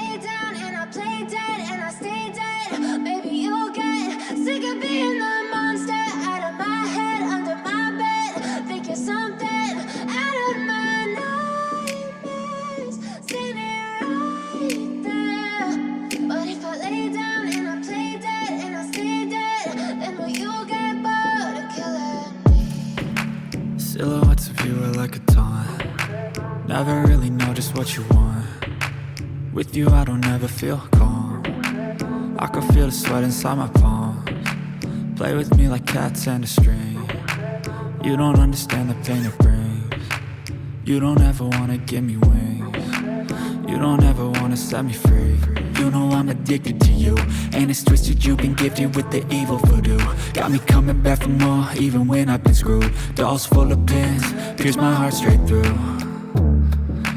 lay down and I play dead and I stay dead, baby, you'll get sick of being the monster out of my head, under my bed. Think you're something out of my nightmares, standing right there. But if I lay down and I play dead and I stay dead, then will you get bored of killing me? Silhouettes of you are like a taunt. Never really know just what you want. With you I don't ever feel calm. I can feel the sweat inside my palms. Play with me like cats and a string. You don't understand the pain it brings. You don't ever wanna give me wings. You don't ever wanna set me free. You know I'm addicted to you, and it's twisted, you've been gifted with the evil voodoo. Got me coming back for more, even when I've been screwed. Dolls full of pins, pierce my heart straight through.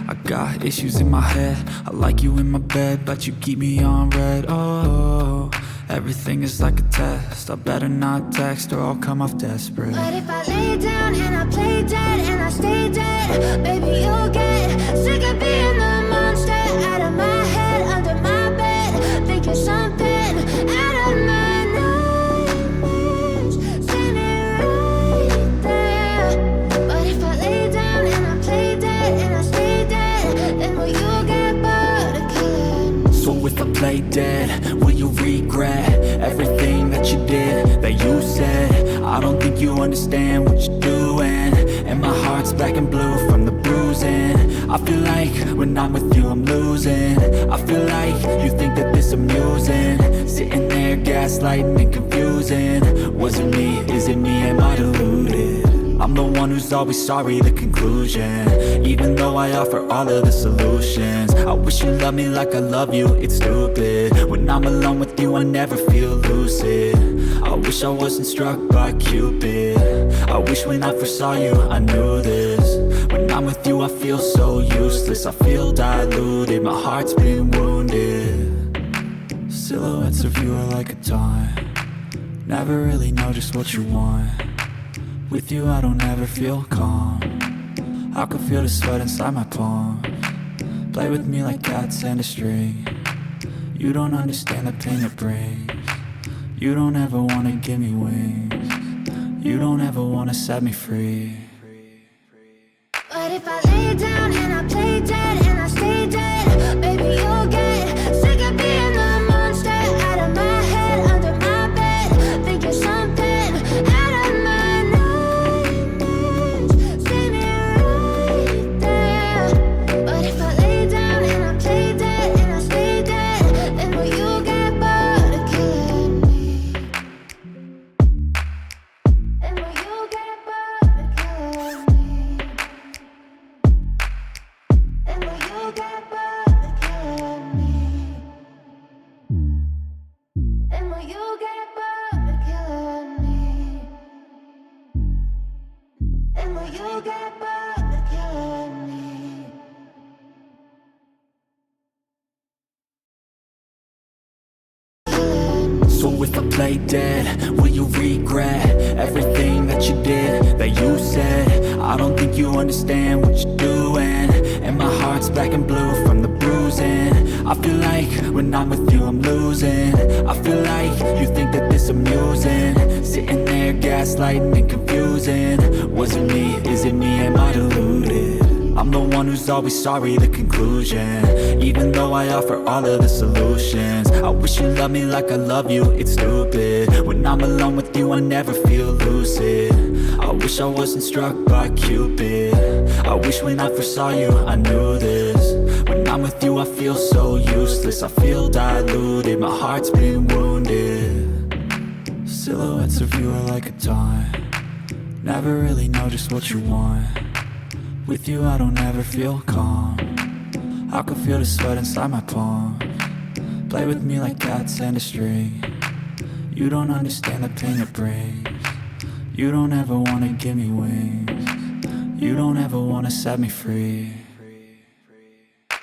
I got issues in my head, I like you in my bed, but you keep me on red. Oh, everything is like a test, I better not text or I'll come off desperate. But if I lay down and I play dead and I stay dead, baby, you'll get sick of being the monster out of my head, under my bed. Think you're something out of my nightmares, standing right there. But if I lay down and I play dead and I stay dead, then will you get bored of killing me? So if I play dead, will you regret everything that you did, that you said? I don't think you understand what you're doing, and my heart's black and blue from the bruising. I feel like when I'm with you I'm losing. I feel like you think that this amusing, sitting there gaslighting and confusing. Was it me? Is it me? Am I deluded? I'm the one who's always sorry, the conclusion, even though I offer all of the solutions. I wish you loved me like I love you, it's stupid. When I'm alone with you I never feel lucid. I wish I wasn't struck by Cupid. I wish when I first saw you I knew this. When I'm with you I feel so useless, I feel diluted, my heart's been wounded. Silhouettes of you are like a taunt. Never really know just what you want. With you I don't ever feel calm. I can feel the sweat inside my palms. Play with me like cats and a string. You don't understand the pain it brings. You don't ever wanna give me wings. You don't ever wanna set me free. But if I lay down and I play dead and I stay dead, baby, you'll get sick of being the monster out of my head, under my bed. Think you're something out of my nightmares, standing right there. But if I lay down and I play dead and I stay dead, then will you get bored of killing me? Then will you get bored of killing me? And will you get bored of killing me? And will you get bored of killing me? And will you get bored of killing me? So if I play dead, will you regret everything that you did, that you said? I don't think you understand what you're doing, and my heart's black and blue from the bruising. I feel like when I'm with you I'm losing. I feel like you think that this amusing, sitting there gaslighting and confusing. Was it me? Is it me? Am I deluded? I'm the one who's always sorry, the conclusion, even though I offer all of the solutions. I wish you loved me like I love you, it's stupid. When I'm alone with you I never feel lucid. I wish I wasn't struck by Cupid. I wish when I first saw you I knew this. When I'm with you I feel so useless, I feel diluted, my heart's been wounded. Silhouettes of you are like a taunt. Never really know just what you want. With you I don't ever feel calm. I can feel the sweat inside my palms. Play with me like cats and a string. You don't understand the pain it brings. You don't ever wanna give me wings. You don't ever wanna set me free.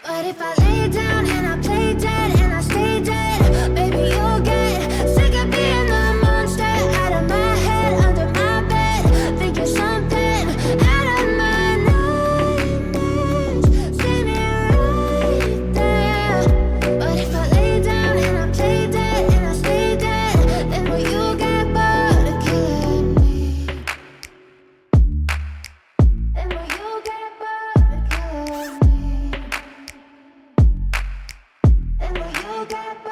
But if I lay down and I play dead and I stay dead, baby, you'll get sick of being the monster out of my head, under my bed. Think you're something out of my nightmares, standing right there. get